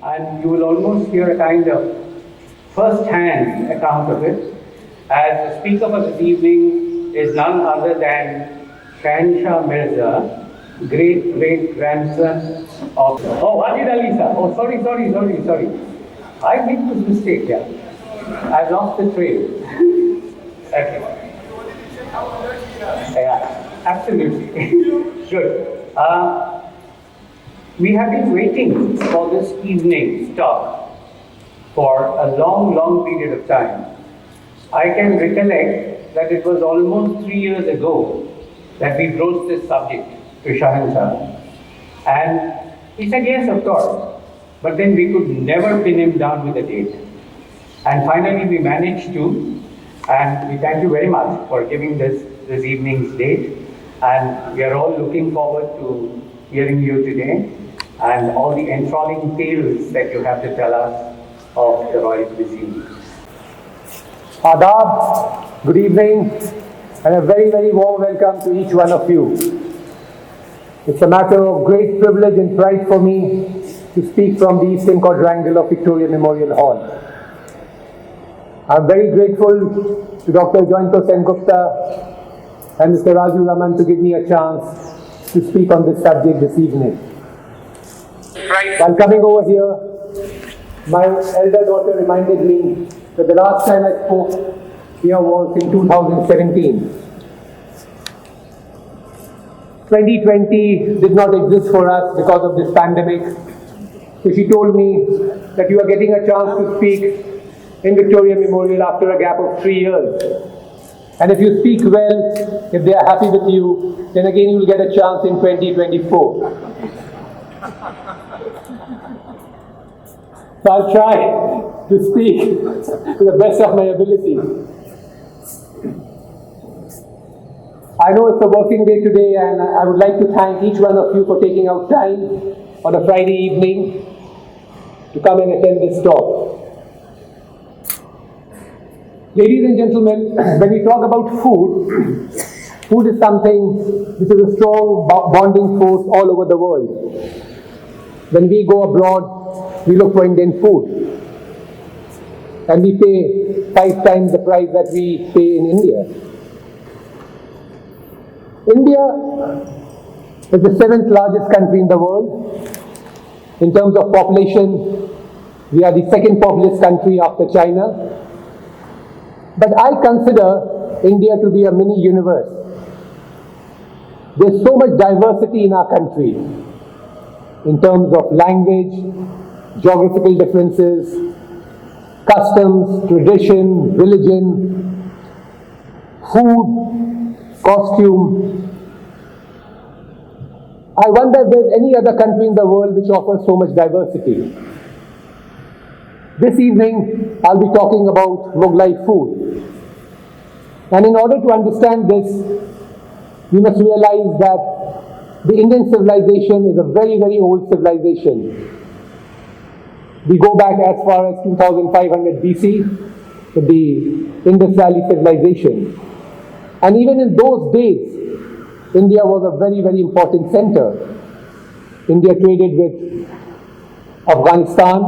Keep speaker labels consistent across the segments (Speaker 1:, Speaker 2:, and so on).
Speaker 1: and you will almost hear a kind of first-hand account of it, as the speaker for this evening is none other than Shahanshah Mirza, great-great-grandson of... Oh, Wajid Ali sir. Oh, sorry. I made this mistake, yeah. I've lost the trail. Okay. Yeah, absolutely. Good. We have been waiting for this evening's talk for a long period of time. I can recollect that it was almost 3 years ago that we broached this subject to Shahanshah. And he said, yes, of course. But then we could never pin him down with a date. And finally we managed to, and we thank you very much for giving this evening's date. And we are all looking forward to hearing you today and all the enthralling tales that you have to tell us of the royal cuisine.
Speaker 2: Adab, good evening, and a very warm welcome to each one of you. It's a matter of great privilege and pride for me to speak from the Eastern Quadrangle of Victoria Memorial Hall. I'm very grateful to Dr. Joyanto Sengupta and Mr. Raju Raman to give me a chance to speak on this subject this evening. While coming over here, my elder daughter reminded me that the last time I spoke here was in 2017. 2020 did not exist for us because of this pandemic. So she told me that you are getting a chance to speak in Victoria Memorial after a gap of 3 years. And if you speak well, if they are happy with you, then again you will get a chance in 2024. So I'll try to speak to the best of my ability. I know it's a working day today, and I would like to thank each one of you for taking out time on a Friday evening to come and attend this talk. Ladies and gentlemen, when we talk about food, food is something which is a strong bonding force all over the world. When we go abroad, we look for Indian food, and we pay 5 times the price that we pay in India. India is the 7th largest country in the world. In terms of population, we are the 2nd populous country after China. But I consider India to be a mini universe. There's so much diversity in our country in terms of language, geographical differences, customs, tradition, religion, food, costume. I wonder if there's any other country in the world which offers so much diversity. This evening, I'll be talking about Mughlai food. And in order to understand this, we must realize that the Indian civilization is a very old civilization. We go back as far as 2500 BC with the Indus Valley civilization. And even in those days, India was a very important center. India traded with Afghanistan,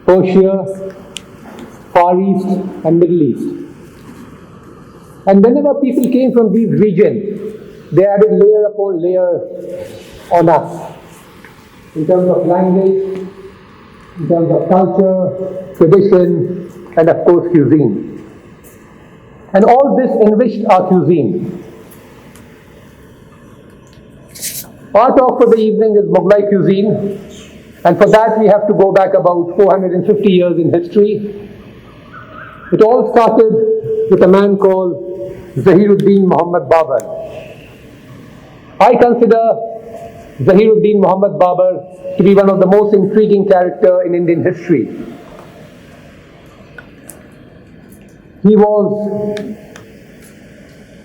Speaker 2: Persia, Far East and Middle East. And whenever people came from these regions, they added layer upon layer on us in terms of language, in terms of culture, tradition, and of course cuisine. And all this enriched our cuisine. Our talk for the evening is Mughlai cuisine, and for that we have to go back about 450 years in history. It all started with a man called Zahiruddin Muhammad Babur. I consider Zahiruddin Muhammad Babur to be one of the most intriguing characters in Indian history. He was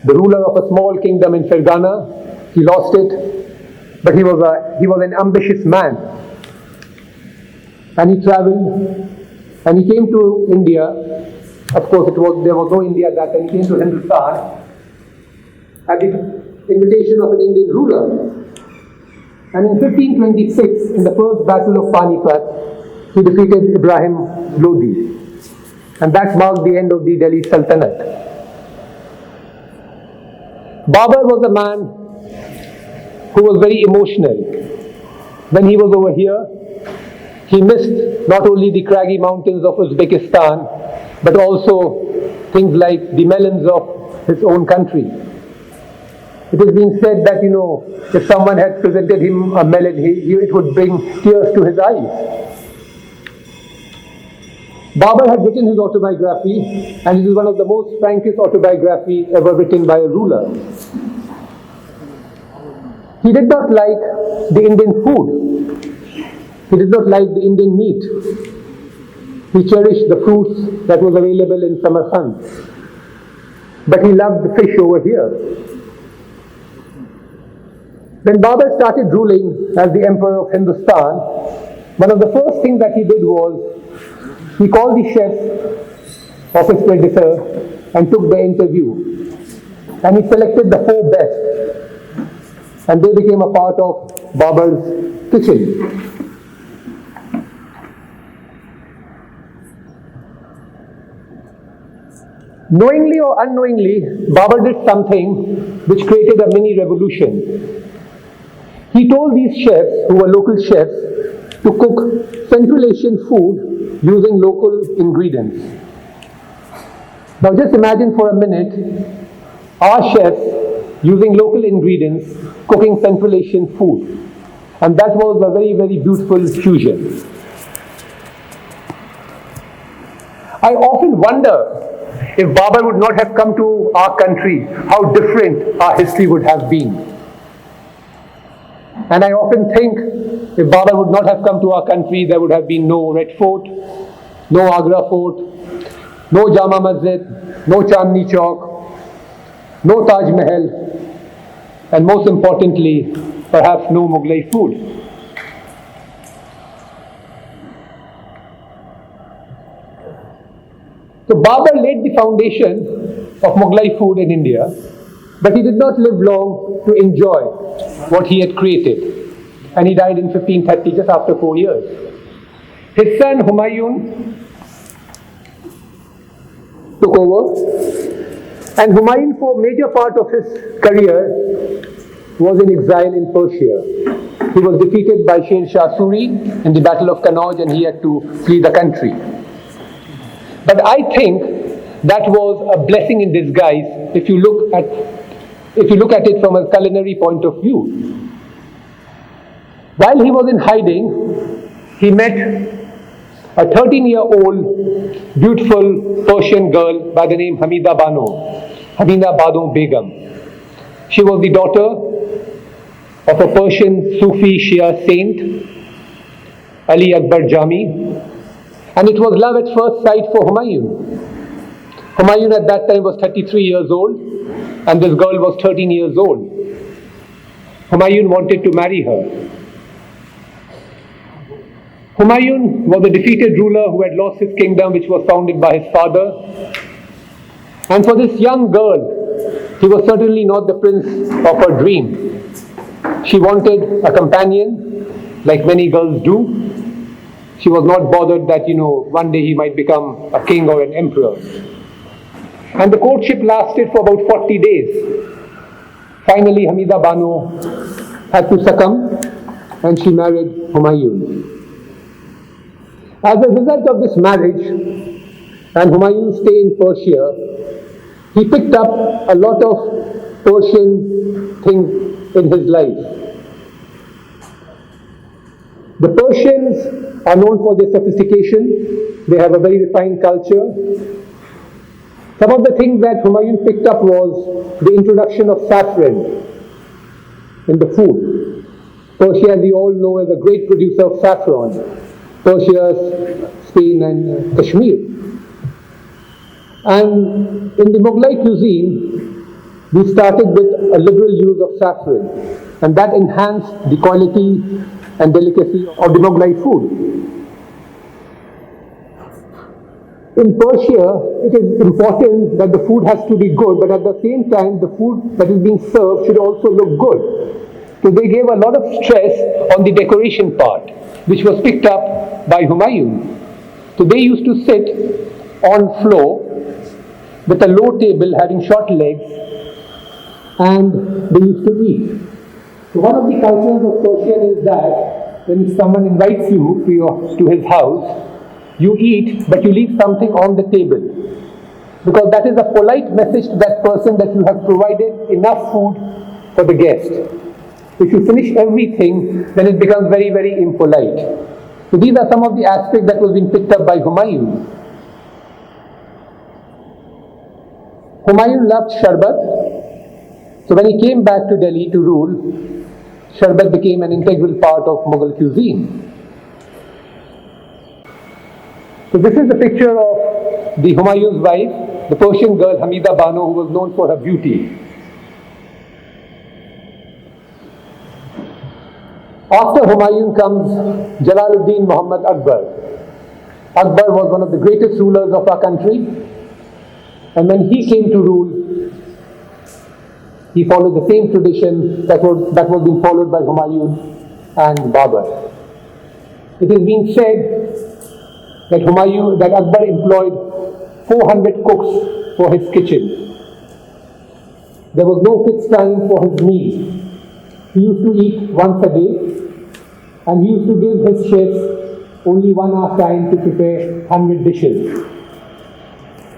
Speaker 2: the ruler of a small kingdom in Fergana. He lost it, but he was an ambitious man. And he traveled, and he came to India. Of course, there was no India at that time. He came to Hindustan at the invitation of an Indian ruler. And in 1526, in the first battle of Panipat, he defeated Ibrahim Lodi, and that marked the end of the Delhi Sultanate. Babur was a man who was very emotional. When he was over here, he missed not only the craggy mountains of Uzbekistan, but also things like the melons of his own country. It has been said that, if someone had presented him a melon, it would bring tears to his eyes. Babur had written his autobiography, and it is one of the most frankest autobiography ever written by a ruler. He did not like the Indian food. He did not like the Indian meat. He cherished the fruits that was available in Samarkand. But he loved the fish over here. When Babur started ruling as the Emperor of Hindustan, one of the first things that he did was, he called the chefs of his predecessor and took their interview. And he selected the 4 best. And they became a part of Babur's kitchen. Knowingly or unknowingly, Babur did something which created a mini revolution. He told these chefs, who were local chefs, to cook Central Asian food using local ingredients. Now just imagine for a minute, our chefs using local ingredients cooking Central Asian food. And that was a very, very beautiful fusion. I often wonder, if Babur would not have come to our country, how different our history would have been. And I often think, if Babur would not have come to our country, there would have been no Red Fort, no Agra Fort, no Jama Masjid, no Chandni Chowk, no Taj Mahal, and most importantly, perhaps no Mughlai food. So Babur laid the foundation of Mughlai food in India, but he did not live long to enjoy what he had created. And he died in 1530, just after 4 years. His son Humayun took over, and Humayun, for a major part of his career, was in exile in Persia. He was defeated by Sher Shah Suri in the Battle of Kannauj, and he had to flee the country. But I think that was a blessing in disguise if you look at it from a culinary point of view. While he was in hiding, he met a 13-year-old beautiful Persian girl by the name Hamida Bano Begum. She was the daughter of a Persian Sufi Shia saint, Ali Akbar Jami, and it was love at first sight for Humayun. Humayun at that time was 33 years old, and this girl was 13 years old. Humayun wanted to marry her. Humayun was a defeated ruler who had lost his kingdom, which was founded by his father. And for this young girl, he was certainly not the prince of her dream. She wanted a companion, like many girls do. She was not bothered that, one day he might become a king or an emperor. And the courtship lasted for about 40 days. Finally, Hamida Bano had to succumb, and she married Humayun. As a result of this marriage and Humayun's stay in Persia, he picked up a lot of Persian things in his life. The Persians are known for their sophistication. They have a very refined culture. Some of the things that Humayun picked up was the introduction of saffron in the food. Persia, as we all know, is a great producer of saffron. Persia, Spain and Kashmir. And in the Mughlai cuisine, we started with a liberal use of saffron, and that enhanced the quality and delicacy of the Mughlai food. In Persia, it is important that the food has to be good, but at the same time, the food that is being served should also look good. So they gave a lot of stress on the decoration part. which was picked up by Humayun. So they used to sit on floor with a low table having short legs, and they used to eat. So one of the cultures of Persian is that when someone invites you to his house, you eat, but you leave something on the table, because that is a polite message to that person that you have provided enough food for the guest. If you finish everything, then it becomes very, very impolite. So these are some of the aspects that was being picked up by Humayun. Humayun loved sharbat. So when he came back to Delhi to rule, sharbat became an integral part of Mughal cuisine. So this is the picture of the Humayun's wife, the Persian girl Hamida Bano, who was known for her beauty. After Humayun comes Jalaluddin Muhammad Akbar. Akbar was one of the greatest rulers of our country, and when he came to rule, he followed the same tradition that was being followed by Humayun and Babur. It is being said that Akbar employed 400 cooks for his kitchen. There was no fixed time for his meals. He used to eat once a day, and he used to give his chefs only 1 hour time to prepare 100 dishes.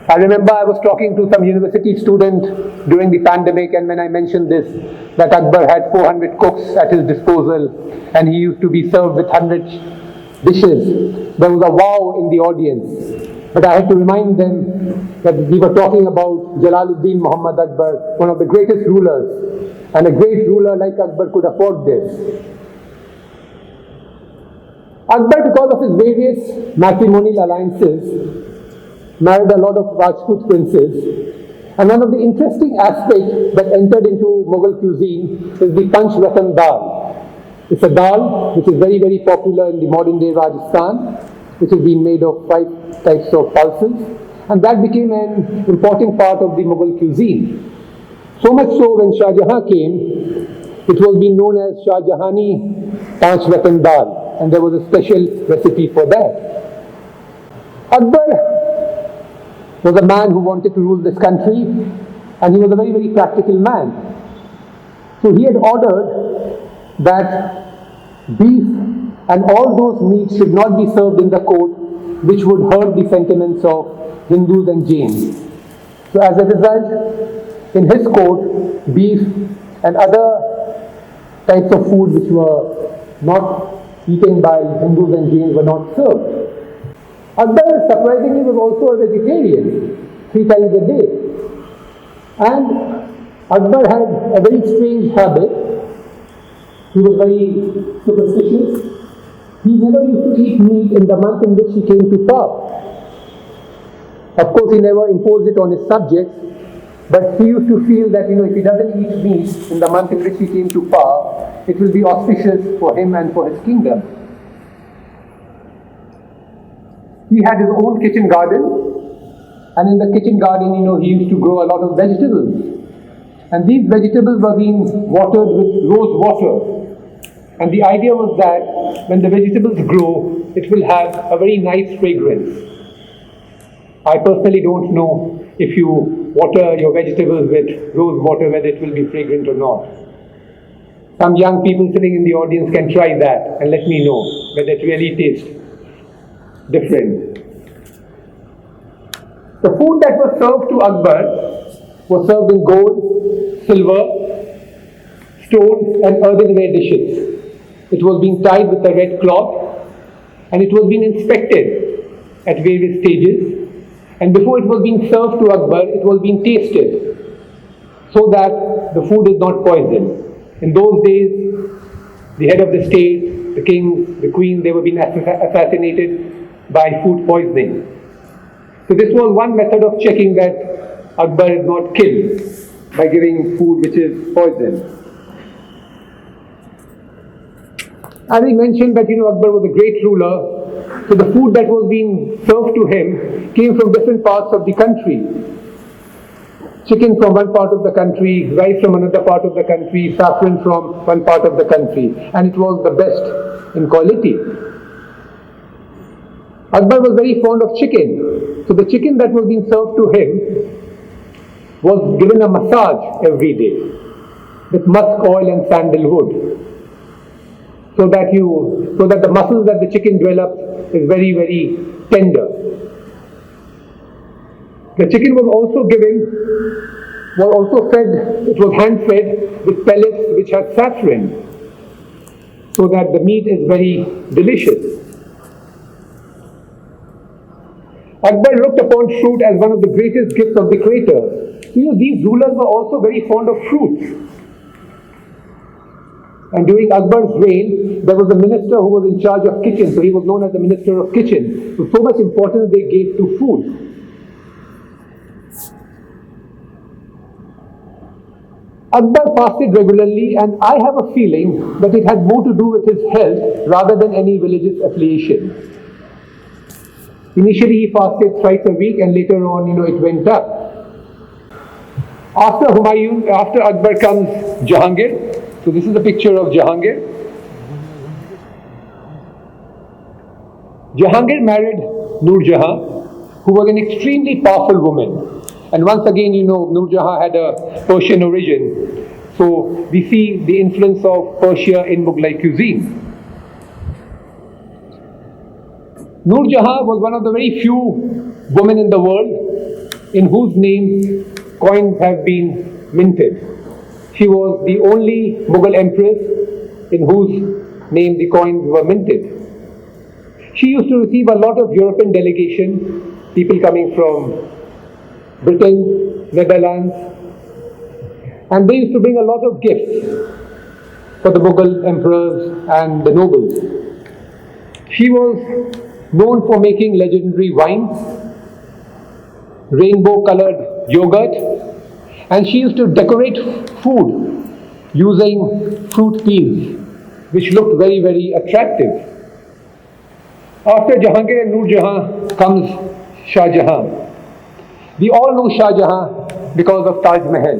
Speaker 2: I remember I was talking to some university student during the pandemic, and when I mentioned this, that Akbar had 400 cooks at his disposal and he used to be served with 100 dishes, there was a wow in the audience. But I had to remind them that we were talking about Jalaluddin Muhammad Akbar, one of the greatest rulers, and a great ruler like Akbar could afford this. Akbar, because of his various matrimonial alliances, married a lot of Rajput princes, and one of the interesting aspects that entered into Mughal cuisine is the Panch Ratan dal. It's a dal which is very, very popular in the modern day Rajasthan, which has been made of 5 types of pulses, and that became an important part of the Mughal cuisine. So much so, when Shah Jahan came, it was being known as Shah Jahani Panch Ratan dal, and there was a special recipe for that. Akbar was a man who wanted to rule this country, and he was a very, very practical man. So he had ordered that beef and all those meats should not be served in the court, which would hurt the sentiments of Hindus and Jains. So as a result, in his court, beef and other types of food which were not eaten by Hindus and Jains were not served. Akbar, surprisingly, was also a vegetarian 3 times a day. And Akbar had a very strange habit. He was very superstitious. He never used to eat meat in the month in which he came to power. Of course, he never imposed it on his subjects, but he used to feel that, if he doesn't eat meat in the month in which he came to power, it will be auspicious for him and for his kingdom. He had his own kitchen garden, and in the kitchen garden, he used to grow a lot of vegetables. And these vegetables were being watered with rose water. And the idea was that when the vegetables grow, it will have a very nice fragrance. I personally don't know if you water your vegetables with rose water, whether it will be fragrant or not. Some young people sitting in the audience can try that and let me know whether it really tastes different. The food that was served to Akbar was served in gold, silver, stone and earthenware dishes. It was being tied with a red cloth, and it was being inspected at various stages. And before it was being served to Akbar, it was being tasted so that the food is not poisoned. In those days, the head of the state, the king, the queen, they were being assassinated by food poisoning. So this was one method of checking that Akbar is not killed by giving food which is poisoned. As I mentioned that Akbar was a great ruler, so the food that was being served to him came from different parts of the country. Chicken from one part of the country, rice from another part of the country, saffron from one part of the country, and it was the best in quality. Akbar was very fond of chicken. So the chicken that was being served to him was given a massage every day with musk oil and sandalwood, so that the muscles that the chicken develops is very, very tender. The chicken was also fed, it was hand fed with pellets which had saffron, so that the meat is very delicious. Akbar looked upon fruit as one of the greatest gifts of the Creator. These rulers were also very fond of fruits. And during Akbar's reign, there was a minister who was in charge of kitchen, so he was known as the Minister of Kitchen. So much importance they gave to food. Akbar fasted regularly, and I have a feeling that it had more to do with his health rather than any religious affiliation. Initially, he fasted thrice a week, and later on, it went up. After Akbar comes Jahangir. So this is a picture of Jahangir. Jahangir married Noor Jahan, who was an extremely powerful woman. And once again, Noor Jahan had a Persian origin. So we see the influence of Persia in Mughlai cuisine. Noor Jahan was one of the very few women in the world in whose name coins have been minted. She was the only Mughal empress in whose name the coins were minted. She used to receive a lot of European delegation, people coming from Britain, Netherlands, and they used to bring a lot of gifts for the Mughal emperors and the nobles. She was known for making legendary wines, rainbow-colored yogurt, and she used to decorate food using fruit peels, which looked very, very attractive. After Jahangir and Noor Jahan comes Shah Jahan. We all know Shah Jahan because of Taj Mahal.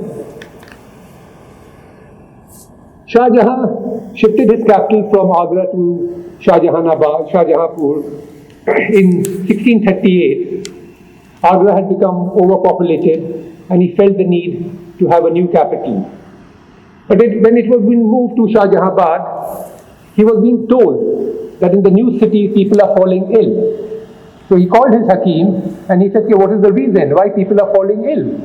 Speaker 2: Shah Jahan shifted his capital from Agra to Shahjahanpur in 1638. Agra had become overpopulated, and he felt the need to have a new capital. But when it was being moved to Shahjahanabad, he was being told that in the new city people are falling ill. So he called his Hakim and he said, what is the reason why people are falling ill?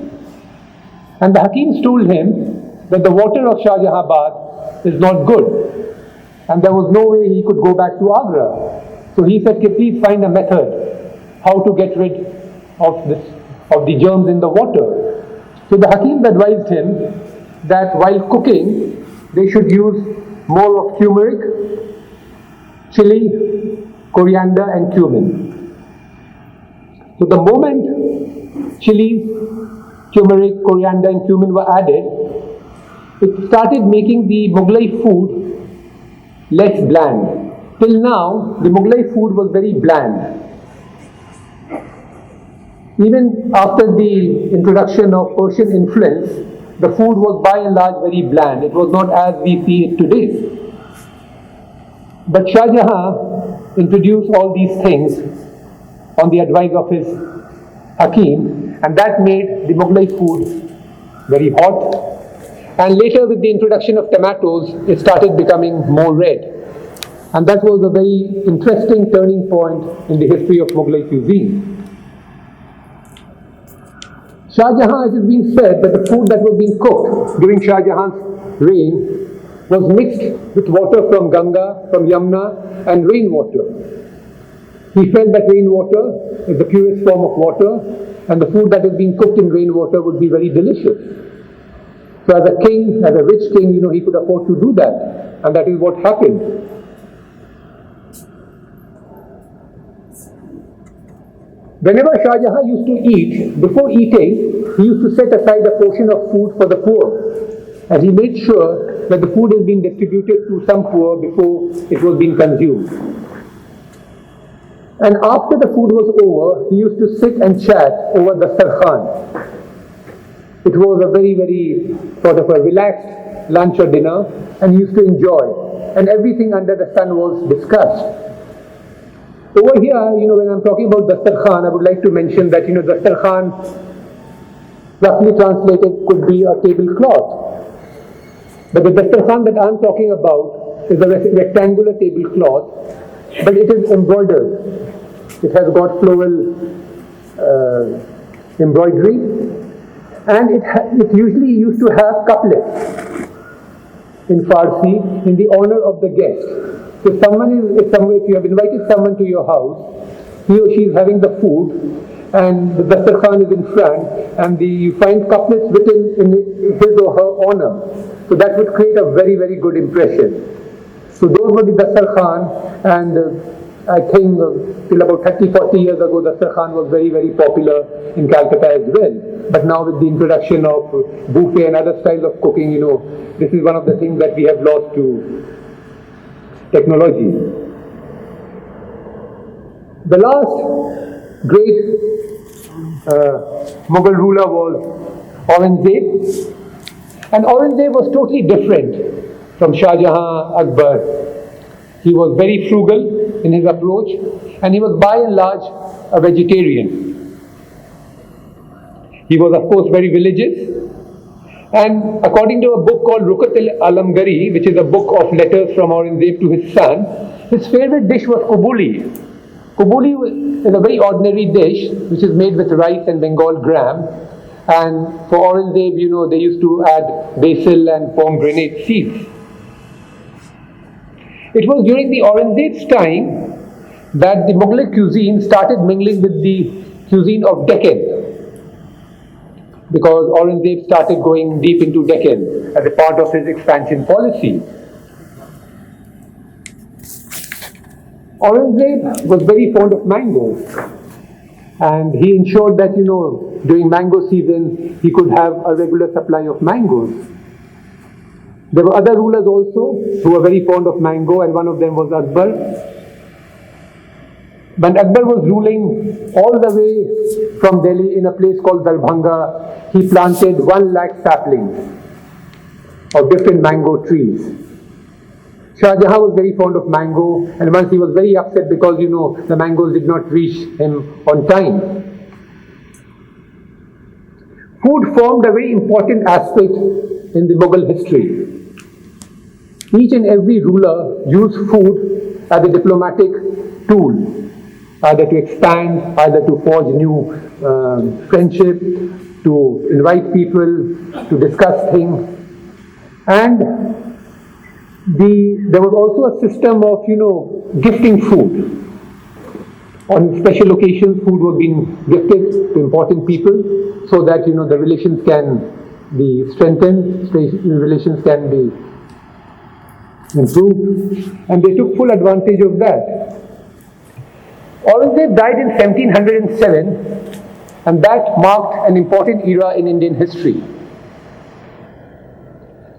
Speaker 2: And the Hakims told him that the water of Shahjahanabad is not good, and there was no way he could go back to Agra. So he said, please find a method how to get rid of the germs in the water. So the Hakims advised him that while cooking, they should use more of turmeric, chili, coriander and cumin. So the moment chilies, turmeric, coriander and cumin were added, it started making the Mughlai food less bland. Till now, the Mughlai food was very bland. Even after the introduction of Persian influence, the food was by and large very bland. It was not as we see it today. But Shah Jahan introduced all these things on the advice of his Hakim, and that made the Mughlai food very hot. And later, with the introduction of tomatoes, it started becoming more red. And that was a very interesting turning point in the history of Mughlai cuisine. Shah Jahan, it is being said that the food that was being cooked during Shah Jahan's reign was mixed with water from Ganga, from Yamuna and rainwater. He felt that rainwater is the purest form of water, and the food that is being cooked in rainwater would be very delicious. So as a king, as a rich king, he could afford to do that, and that is what happened. Whenever Shah Jahan used to eat, before eating, he used to set aside a portion of food for the poor, and he made sure that the food is being distributed to some poor before it was being consumed. And after the food was over, he used to sit and chat over the sarkhan. It was a very, very sort of a relaxed lunch or dinner, and he used to enjoy. And everything under the sun was discussed. Over here, when I'm talking about Dastarkhan, I would like to mention that, Dastarkhan, roughly translated, could be a tablecloth. But the Dastarkhan that I'm talking about is a rectangular tablecloth, but it is embroidered. It has got floral embroidery, and it usually used to have couplets in Farsi in the honor of the guest. So if you have invited someone to your house, he or she is having the food, and the Dastarkhan is in front, and you find couplets written in his or her honor. So that would create a very, very good impression. So those were the Dastarkhan, and I think till about 30-40 years ago, Dastarkhan was very, very popular in Calcutta as well. But now with the introduction of buffet and other styles of cooking, this is one of the things that we have lost to technology. The last great Mughal ruler was Aurangzeb. And Aurangzeb was totally different from Shah Jahan, Akbar. He was very frugal in his approach, and he was by and large a vegetarian. He was, of course, very religious, and according to a book called Ruqat al-Alamgari, which is a book of letters from Aurangzeb to his son, his favorite dish was kubuli. Kubuli is a very ordinary dish which is made with rice and Bengal gram, and for Aurangzeb, they used to add basil and pomegranate seeds. It was during the Aurangzeb's time that the Mughal cuisine started mingling with the cuisine of Deccan, because Aurangzeb started going deep into Deccan as a part of his expansion policy. Aurangzeb was very fond of mangoes, and he ensured that, during mango season, he could have a regular supply of mangoes. There were other rulers also who were very fond of mango, and one of them was Akbar. When Akbar was ruling all the way from Delhi in a place called Darbhanga, he planted 1 lakh saplings of different mango trees. Shah Jahan was very fond of mango, and once he was very upset because, the mangoes did not reach him on time. Food formed a very important aspect in the Mughal history. Each and every ruler used food as a diplomatic tool, either to expand, either to forge new friendship, to invite people, to discuss things. And there was also a system of, gifting food. On special occasions, food was being gifted to important people so that, the relations can be strengthened, relations can be improved, and they took full advantage of that. Aurangzeb died in 1707, and that marked an important era in Indian history.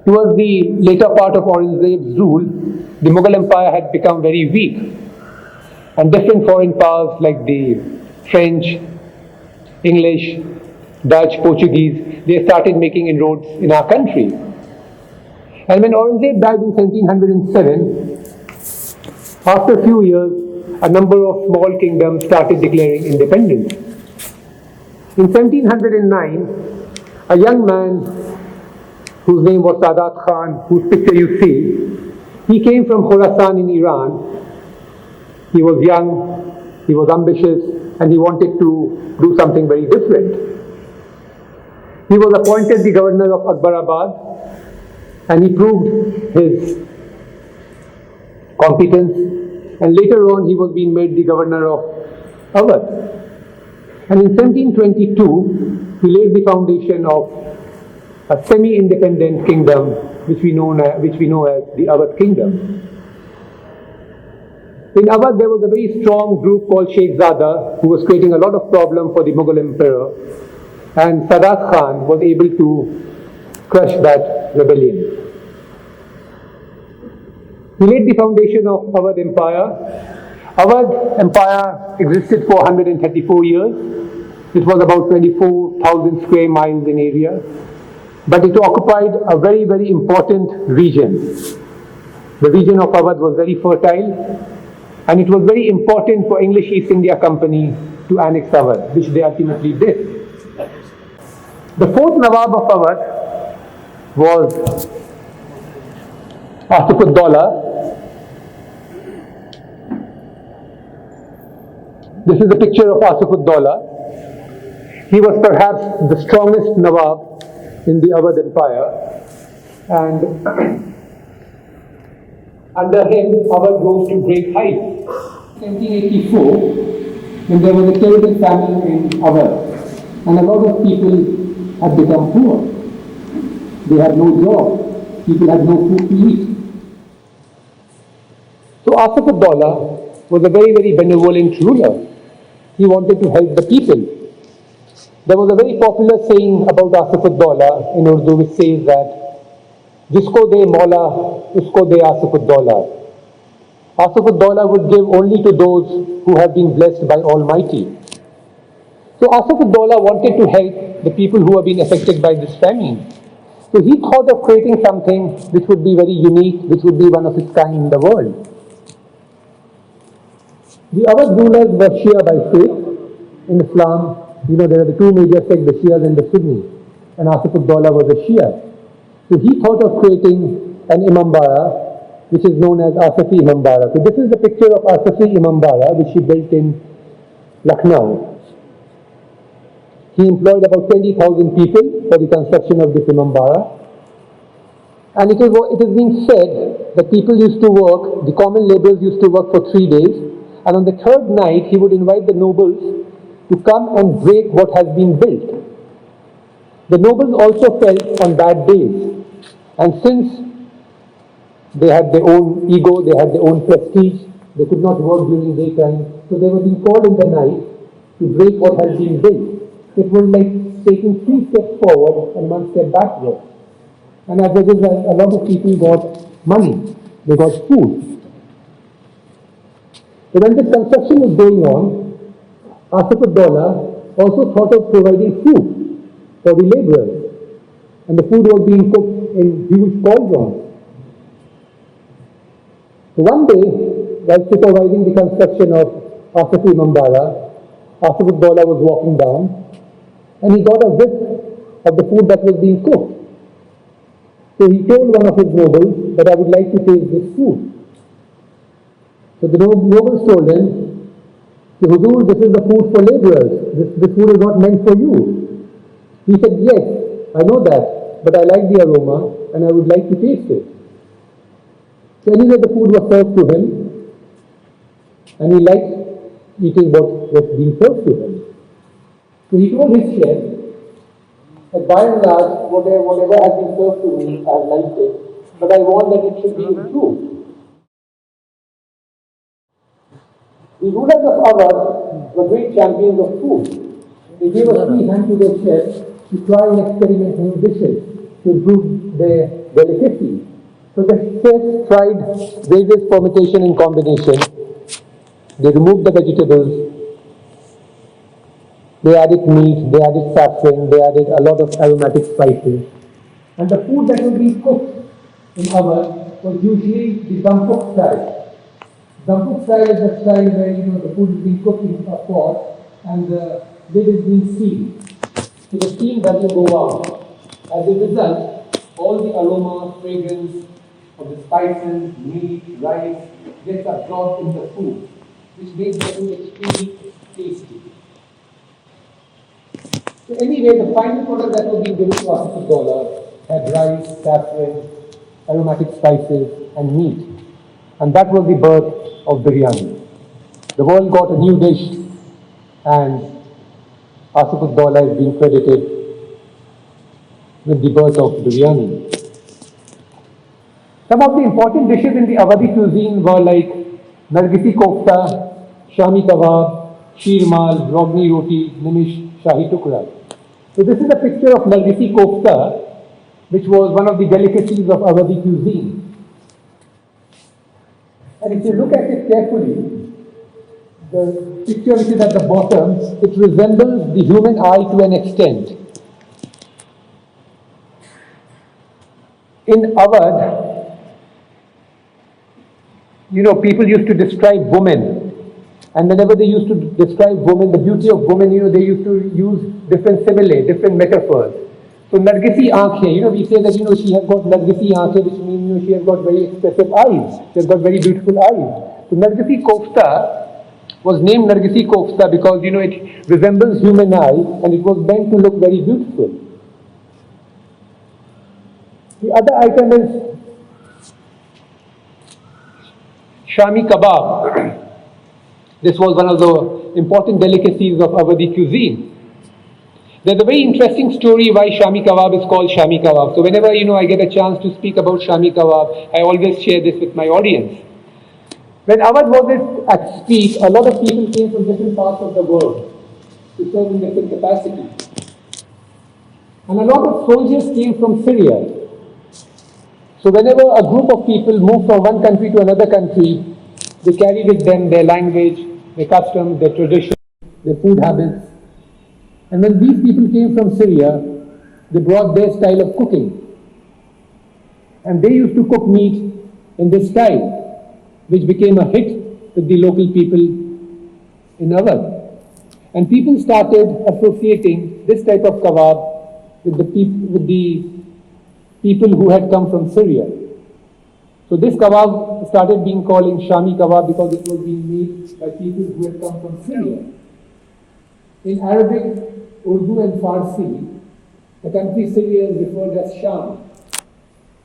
Speaker 2: Towards the later part of Aurangzeb's rule, the Mughal Empire had become very weak, and different foreign powers like the French, English, Dutch, Portuguese, they started making inroads in our country. And when Aurangzeb died in 1707, after a few years, a number of small kingdoms started declaring independence. In 1709, a young man whose name was Sadat Khan, whose picture you see, he came from Khorasan in Iran. He was young, he was ambitious, and he wanted to do something very different. He was appointed the governor of Akbarabad, and he proved his competence, and later on he was being made the governor of Awadh. And in 1722, he laid the foundation of a semi-independent kingdom which we know as the Awadh kingdom. In Awadh, there was a very strong group called Sheikh Zada who was creating a lot of problem for the Mughal emperor, and Sadat Khan was able to crush that rebellion. He laid the foundation of Awadh Empire. Awadh Empire existed for 134 years. It was about 24,000 square miles in area, but it occupied a very, very important region. The region of Awadh was very fertile, And it was very important for English East India Company to annex Awadh, which they ultimately did. The fourth Nawab of Awadh was Asif-ud-Daula. This is a picture of Asif-ud-Daula. He was perhaps the strongest Nawab in the Awadh Empire, and under him, Awadh rose to great heights. 1784, when there was a terrible famine in Awadh, and a lot of people had become poor. They had no job. People had no food to eat. So Asif-ud-Daula was a very, very benevolent ruler. He wanted to help the people. There was a very popular saying about Asif-ud-Daula in Urdu which says that, Jisko de Maula, usko de Asif-ud-Daula. Asif-ud-Daula would give only to those who have been blessed by Almighty. So Asif-ud-Daula wanted to help the people who have been affected by this famine. So he thought of creating something which would be very unique, which would be one of its kind in the world. The Awadh rulers were Shia by faith. In Islam, there are the two major sects, the Shias and the Sunnis. And Asif-ud-Daula was a Shia. So he thought of creating an Imambara, which is known as Asafi Imambara. So this is the picture of Asafi Imambara, which he built in Lucknow. He employed about 20,000 people for the construction of this Imambara. And it is being said that people used to work, the common laborers used to work for 3 days, and on the third night he would invite the nobles to come and break what has been built. The nobles also felt on bad days, and since they had their own ego, they had their own prestige, they could not work during daytime, so they were being called in the night to break what has been built. It was like taking 3 steps forward and 1 step backward. And as a result, a lot of people got money, they got food. So when this construction was going on, Asif-ud-Daula also thought of providing food for the laborers. And the food was being cooked in huge cauldrons. So one day, while supervising the construction of Asafi Imambara, Asif-ud-Daula was walking down, and he got a whiff of the food that was being cooked. So he told one of his nobles that I would like to taste this food. So the nobles told him, Huzoor, this is the food for laborers. This food is not meant for you. He said, yes, I know that, but I like the aroma and I would like to taste it. So anyway, the food was served to him, and he liked eating what was being served to him. So he told his chef that by and large, whatever has been served to me, I liked it, but I want that it should be improved. The rulers of Awadh were great champions of food. They gave a free hand to their chefs to try and experiment new dishes to improve their delicacy. So the chefs tried various permutation and combination. They removed the vegetables. They added meat, they added saffron, they added a lot of aromatic spices. And the food that was being cooked in Awadh was usually the Dampuk style. Dampuk style is the style where the food is being cooked in a pot and the lid is being sealed. So the steam doesn't go out. As a result, all the aroma, fragrance of the spices, meat, rice gets absorbed in the food, which makes the food extremely tasty. So anyway, the final product that was being given to Asif-ud-Daula had rice, saffron, aromatic spices, and meat. And that was the birth of biryani. The world got a new dish, and Asif-ud-Daula is being credited with the birth of biryani. Some of the important dishes in the Awadhi cuisine were like Nargisi kofta, Shami kebab, sheermal, rogni roti, nimish, shahi tukra. So this is a picture of Nargisi kofta, which was one of the delicacies of Awadhi cuisine. And if you look at it carefully, the picture which is at the bottom, it resembles the human eye to an extent. In Awadh, people used to describe women. And whenever they used to describe women, the beauty of women, they used to use different simile, different metaphors. So Nargisi aankhein, we say that, she has got Nargisi aankhein, which means, she has got very expressive eyes. She has got very beautiful eyes. So Nargisi Kofta was named Nargisi Kofta because, it resembles human eye and it was meant to look very beautiful. The other item is Shami Kebab. This was one of the important delicacies of Awadhi cuisine. There's a very interesting story why Shami Kebab is called Shami Kebab. So whenever, I get a chance to speak about Shami Kebab, I always share this with my audience. When Awadh was at peak, a lot of people came from different parts of the world to serve in different capacities. And a lot of soldiers came from Syria. So whenever a group of people move from one country to another country, they carry with them their language, their customs, their traditions, their food habits. And when these people came from Syria, they brought their style of cooking. And they used to cook meat in this style, which became a hit with the local people in Awadh. And people started associating this type of kebab with the people who had come from Syria. So this kebab started being called Shami Kebab because it was being made by people who had come from Syria. In Arabic, Urdu and Farsi, the country Syria is referred as Sham.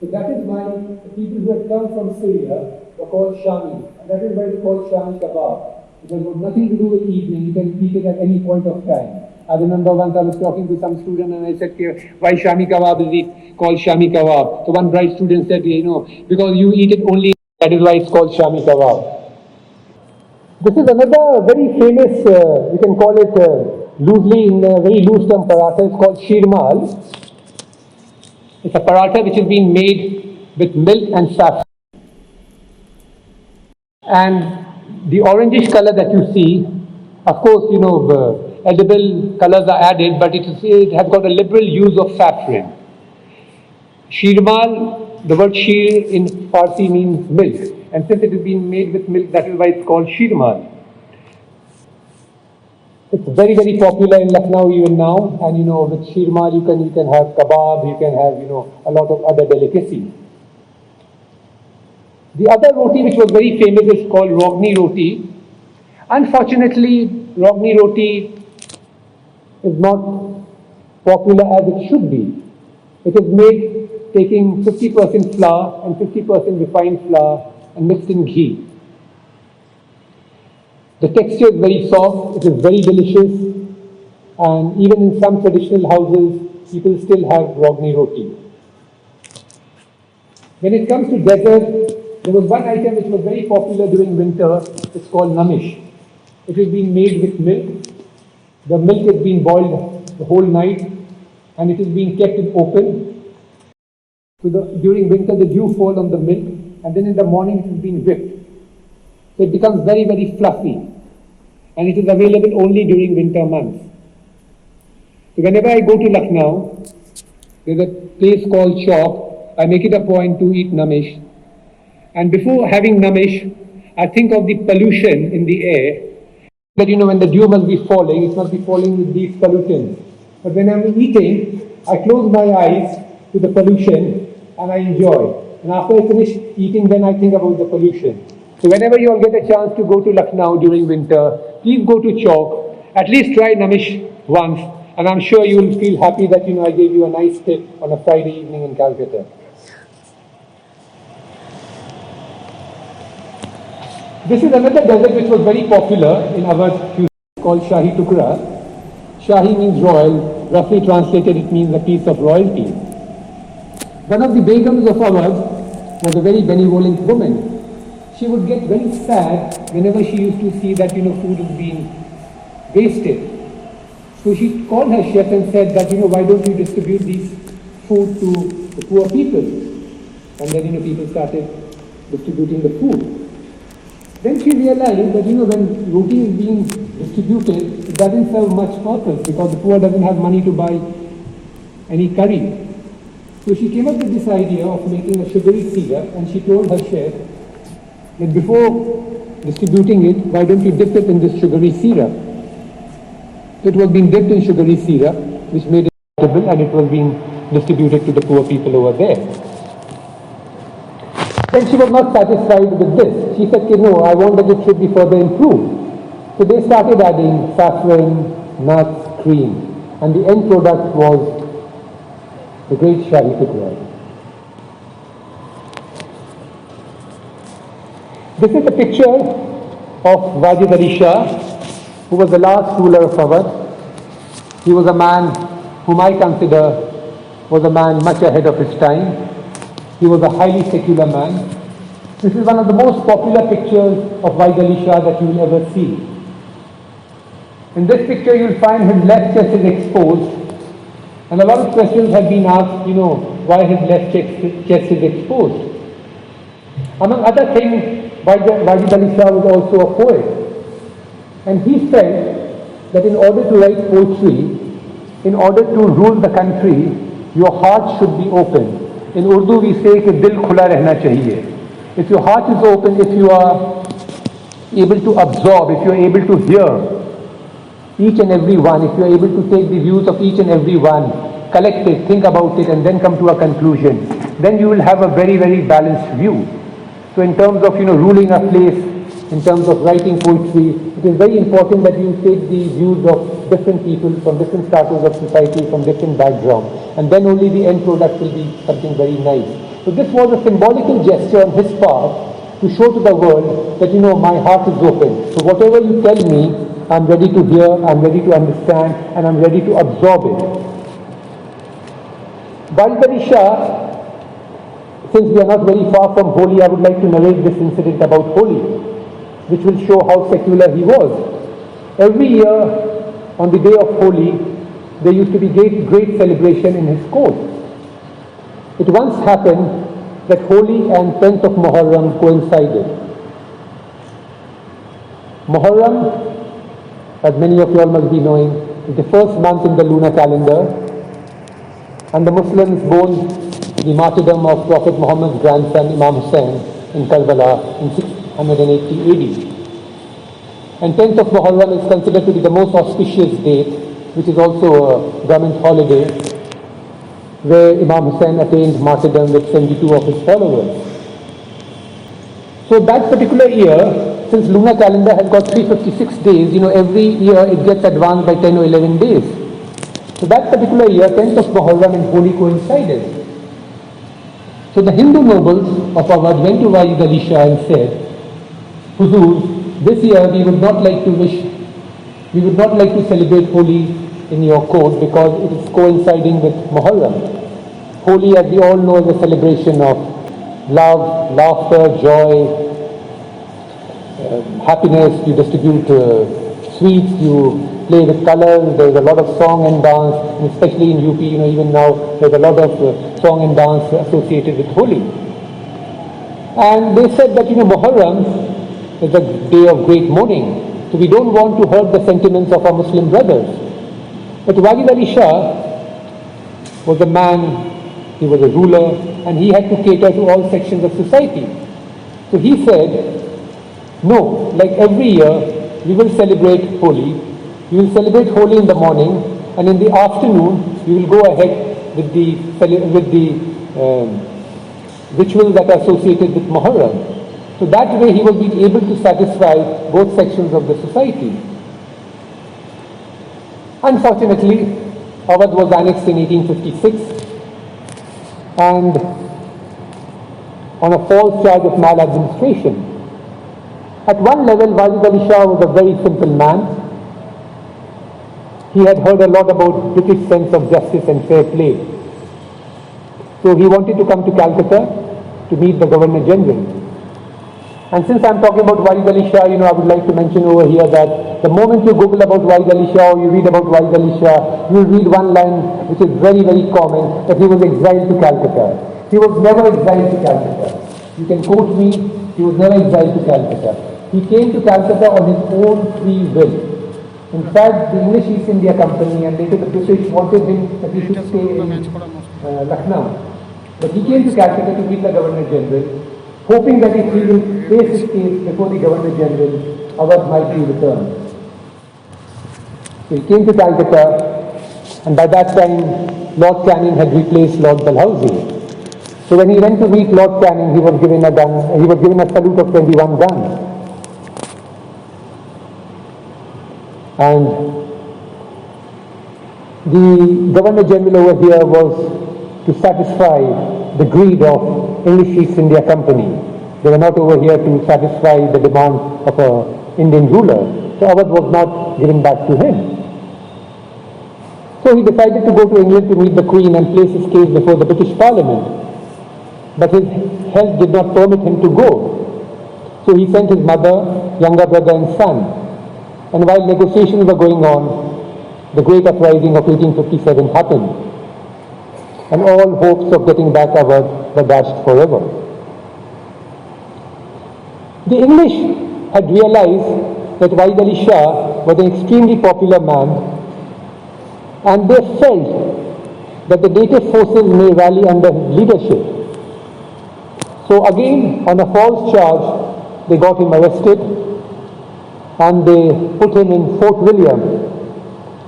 Speaker 2: So that is why the people who had come from Syria were called Shami. And that is why it's called Shami Kebab. It has got nothing to do with eating. You can eat it at any point of time. I remember once I was talking to some student and I said, why Shami Kebab is it called Shami Kebab? So one bright student said, because you eat it only, that is why it's called Shami Kebab. This is another very famous, we can call it loosely in a very loose term paratha. It's called Shirmal. It's a paratha which is being made with milk and saffron. And the orangish color that you see, of course, edible colors are added, but it has got a liberal use of saffron. Shirmal, the word shir in Farsi means milk. And since it is being made with milk, that is why it's called Shirmal. It's very, very popular in Lucknow even now. And with Shirmal you can have kebab, you can have, a lot of other delicacies. The other roti which was very famous is called Rogni roti. Unfortunately, Rogni roti is not popular as it should be. It is made taking 50% flour and 50% refined flour and mixed in ghee. The texture is very soft, it is very delicious, and even in some traditional houses, people still have Rogni roti. When it comes to dessert, there was one item which was very popular during winter. It's called namish. It is being made with milk. The milk is being boiled the whole night and it is being kept open. So during winter the dew falls on the milk and then in the morning it is being whipped. So it becomes very, very fluffy and it is available only during winter months. So whenever I go to Lucknow, there's a place called Chowk. I make it a point to eat namish. And before having namish, I think of the pollution in the air. That when the dew must be falling, it must be falling with these pollutants. But when I'm eating, I close my eyes to the pollution and I enjoy. And after I finish eating, then I think about the pollution. So whenever you all get a chance to go to Lucknow during winter, please go to Chowk. At least try namish once. And I'm sure you will feel happy that I gave you a nice tip on a Friday evening in Calcutta. This is another dessert which was very popular in our cuisine called Shahi Tukra. Shahi means royal. Roughly translated, it means a piece of royalty. One of the begums of ours was a very benevolent woman. She would get very sad whenever she used to see that food is being wasted. So she called her chef and said that why don't you distribute these food to the poor people? And then people started distributing the food. Then she realized that when roti is being distributed, it doesn't serve much purpose because the poor doesn't have money to buy any curry. So she came up with this idea of making a sugary syrup and she told her chef that before distributing it, why don't you dip it in this sugary syrup? It was being dipped in sugary syrup, which made it edible, and it was being distributed to the poor people over there. Then she was not satisfied with this. She said, no, I want that it should be further improved. So they started adding saffron, nuts, cream, and the end product was the great Shahi Tukra. This is a picture of Wajid Ali Shah, who was the last ruler of Awadh. He was a man whom I consider was a man much ahead of his time. He was a highly secular man. This is one of the most popular pictures of Wajid Ali Shah that you will ever see. In this picture you will find his left chest is exposed, and a lot of questions have been asked, why his left chest is exposed. Among other things, Wajid Ali Shah was also a poet, and he felt that in order to write poetry, in order to rule the country, your heart should be open. In Urdu we say कि दिल खुला रहना चाहिए. If your heart is open, if you are able to absorb, if you are able to hear each and every one, if you are able to take the views of each and every one, collect it, think about it, and then come to a conclusion, then you will have a very, very balanced view. So in terms of ruling a place, in terms of writing poetry, it is very important that you take the views of different people from different stratas of society, from different backgrounds, and then only the end product will be something very nice. So this was a symbolical gesture on his part to show to the world that my heart is open. So whatever you tell me, I'm ready to hear, I'm ready to understand, and I'm ready to absorb it. Wajid Ali Shah, since we are not very far from Holi, I would like to narrate this incident about Holi, which will show how secular he was. Every year, on the day of Holi, there used to be great celebration in his court. It once happened that Holi and 10th of Muharram coincided. Muharram, as many of you all must be knowing, is the first month in the lunar calendar, and the Muslims mourn the martyrdom of Prophet Muhammad's grandson Imam Hussain in Karbala in 680 AD. And 10th of Muharram is considered to be the most auspicious date, which is also a government holiday, where Imam Hussain attained martyrdom with 72 of his followers. So that particular year, since lunar calendar has got 356 days, every year it gets advanced by 10 or 11 days. So that particular year, 10th of Muharram and Holi coincided. So the Hindu nobles of Awadh went to Wajid Ali Shah and said, Huzur, this year we would not like to celebrate Holi in your court because it is coinciding with Muharram. Holi, as we all know, is a celebration of love, laughter, joy, happiness. You distribute sweets, you play with colors, there is a lot of song and dance, and especially in UP, even now, there is a lot of song and dance associated with Holi. And they said that, Muharram is a day of great mourning, so we don't want to hurt the sentiments of our Muslim brothers. But Wajid Ali Shah was a man, he was a ruler, and he had to cater to all sections of society. So he said, no, like every year, we will celebrate Holi. We will celebrate Holi in the morning, and in the afternoon, we will go ahead with the rituals that are associated with Muharram. So that way he will be able to satisfy both sections of the society. Unfortunately, Awadh was annexed in 1856, and on a false charge of maladministration. At one level, Wajid Ali Shah was a very simple man. He had heard a lot about British sense of justice and fair play. So he wanted to come to Calcutta to meet the Governor General. And since I'm talking about Wajid Ali Shah, I would like to mention over here that the moment you Google about Wajid Ali Shah or you read about Wajid Ali Shah, you will read one line which is very, very common, that he was exiled to Calcutta. He was never exiled to Calcutta. You can quote me, he was never exiled to Calcutta. He came to Calcutta on his own free will. In fact, the English East India Company and later the British wanted him that he should stay in Lucknow. But he came to Calcutta to meet the Governor General. hoping that if he will face his case before the Governor General, Awadh might be returned. So he came to Calcutta, and by that time, Lord Canning had replaced Lord Dalhousie. So when he went to meet Lord Canning, he was given a gun. He was given a salute of 21 guns. And the Governor General over here was to satisfy the greed of English East India Company. They were not over here to satisfy the demand of an Indian ruler. So Awadh was not given back to him. So he decided to go to England to meet the Queen and place his case before the British Parliament. But his health did not permit him to go. So he sent his mother, younger brother and son. And while negotiations were going on, the Great Uprising of 1857 happened. And all hopes of getting back Awadh were dashed forever. The English had realized that Wahid Ali Shah was an extremely popular man, and they felt that the native forces may rally under his leadership. So again, on a false charge, they got him arrested and they put him in Fort William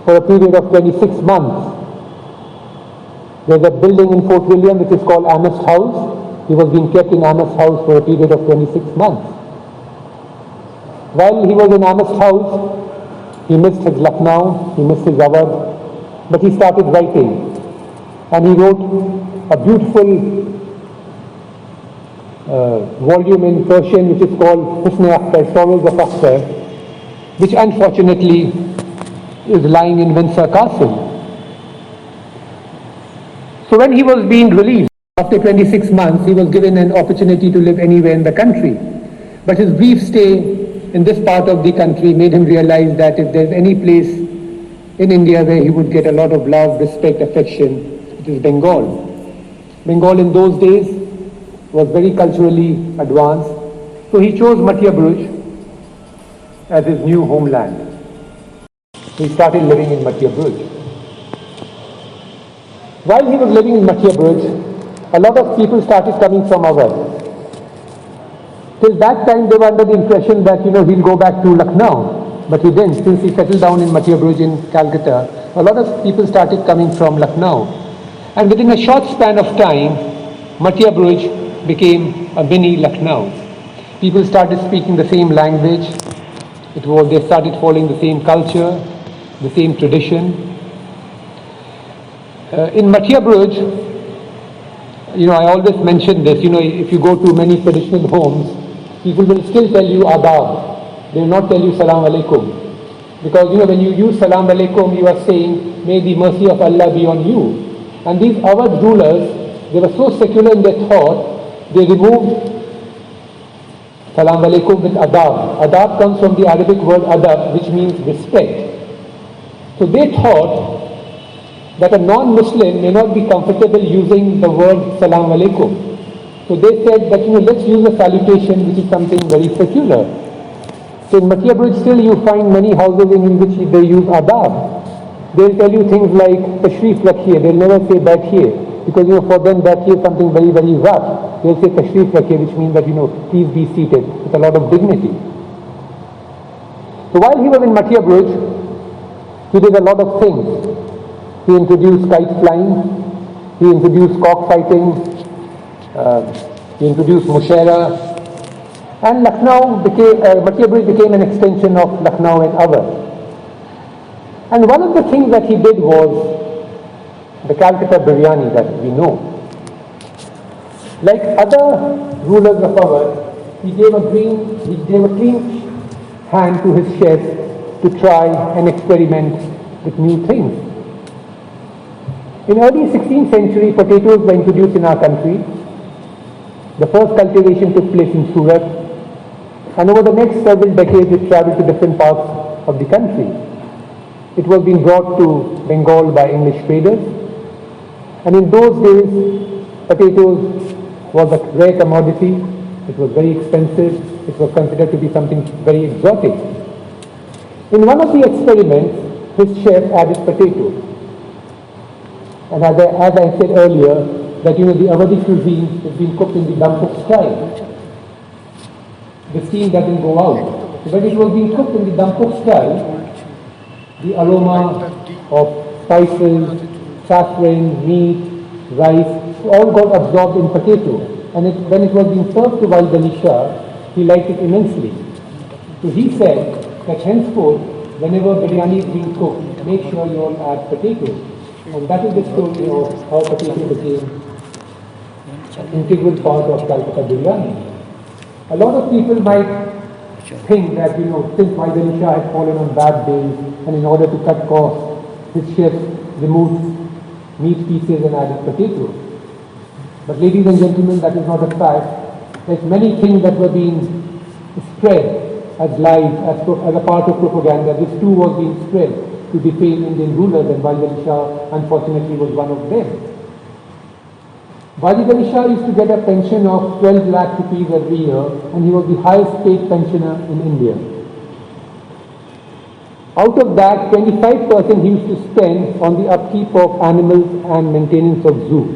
Speaker 2: for a period of 26 months. There's a building in Fort William which is called Amherst House. He was being kept in Amherst House for a period of 26 months. While he was in Amherst House, he missed his Lucknow, he missed his Awadh, but he started writing. And he wrote a beautiful volume in Persian which is called Husn-e-Akhtar, Sorrows of Akhtar, which unfortunately is lying in Windsor Castle. So when he was being released, after 26 months, he was given an opportunity to live anywhere in the country. But his brief stay in this part of the country made him realize that if there's any place in India where he would get a lot of love, respect, affection, it is Bengal. Bengal in those days was very culturally advanced. So he chose Madhya Bruj as his new homeland. He started living in Madhya Bruj. While he was living in Madhya Bruj, a lot of people started coming from Awadh. Till that time they were under the impression that, he'll go back to Lucknow. But he didn't. Since he settled down in Madhya Bruj in Calcutta, a lot of people started coming from Lucknow. And within a short span of time, Madhya Bruj became a mini Lucknow. People started speaking the same language. They started following the same culture, the same tradition. In Madhya Bruj, I always mention this, if you go to many traditional homes, people will still tell you adab. They will not tell you salam alaikum. Because, when you use salam alaikum, you are saying, may the mercy of Allah be on you. And these Awadh rulers, they were so secular in their thought, they removed salam alaikum with adab. Adab comes from the Arabic word adab, which means respect. So they thought that a non-Muslim may not be comfortable using the word salam alaikum. So they said that, let's use a salutation which is something very secular. So in Madhya Bruj still you find many houses in which they use adab. They'll tell you things like tashrif rakhiye. They'll never say baithiye, because for them baithiye is something very, very rough. They'll say tashrif rakhiye, which means that please be seated with a lot of dignity. So while he was in Madhya Bruj, he did a lot of things. He introduced kite flying, he introduced cockfighting, he introduced Mushera, and Madhya Bruj became an extension of Lucknow and Awadh. And one of the things that he did was the Calcutta biryani that we know. Like other rulers of Awadh, he gave a clean hand to his chef to try and experiment with new things. In early 16th century, potatoes were introduced in our country. The first cultivation took place in Surat, and over the next several decades it traveled to different parts of the country. It was being brought to Bengal by English traders, and in those days potatoes was a rare commodity. It was very expensive. It was considered to be something very exotic. In one of the experiments, his chef added potatoes. And as I said earlier, that the Awadhi cuisine is being cooked in the Dampuk style. the steam doesn't go out. So when it was being cooked in the dum cook style, the aroma of spices, saffron, meat, rice, all got absorbed in potato. And when it was being served to Walid Ali Shah, he liked it immensely. So he said that henceforth, whenever biryani is being cooked, make sure you all add potatoes. And that is the story of how potato became an integral part of Calcutta biryani. A lot of people might think that, since Walid Ali Shah had fallen on bad days, and in order to cut costs, his chefs removed meat pieces and added potatoes. But ladies and gentlemen, that is not a fact. There's many things that were being spread as lies, as a part of propaganda. This too was being spread to defame Indian rulers, and Walid Ali Shah unfortunately was one of them. Walid Ali Shah used to get a pension of 12 lakh rupees every year, and he was the highest paid pensioner in India. Out of that, 25% he used to spend on the upkeep of animals and maintenance of zoo.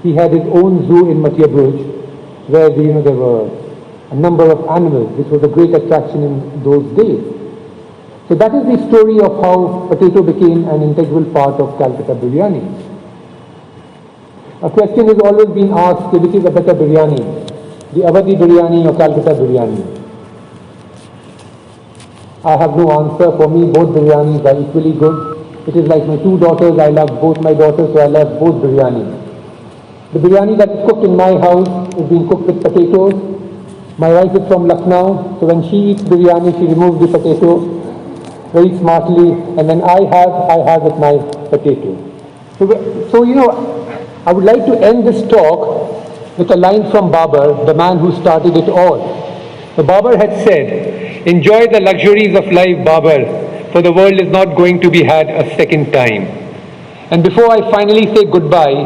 Speaker 2: He had his own zoo in Mathiya Burj, where there were a number of animals, which was a great attraction in those days. So that is the story of how potato became an integral part of Calcutta biryani. A question has always been asked, which is a better biryani, the Awadhi biryani or Calcutta biryani? I have no answer. For me, both biryanis are equally good. It is like my two daughters. I love both my daughters, so I love both biryanis. The biryani that is cooked in my house is being cooked with potatoes. My wife is from Lucknow, so when she eats biryani, she removes the potato very smartly, and then I have with my potato. So I would like to end this talk with a line from Babar, the man who started it all. So Babar had said, "Enjoy the luxuries of life, Babar, for the world is not going to be had a second time." And before I finally say goodbye,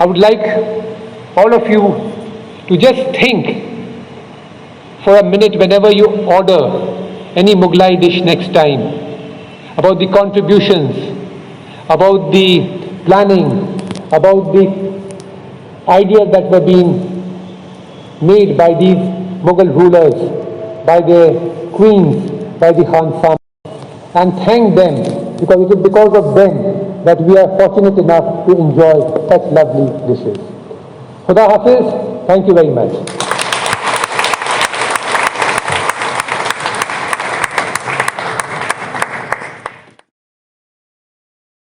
Speaker 2: I would like all of you to just think for a minute whenever you order any Mughlai dish next time about the contributions, about the planning, about the ideas that were being made by these Mughal rulers, by their queens, by the Khansamas, and thank them, because it is because of them that we are fortunate enough to enjoy such lovely dishes. Khuda Hafiz, thank you very much.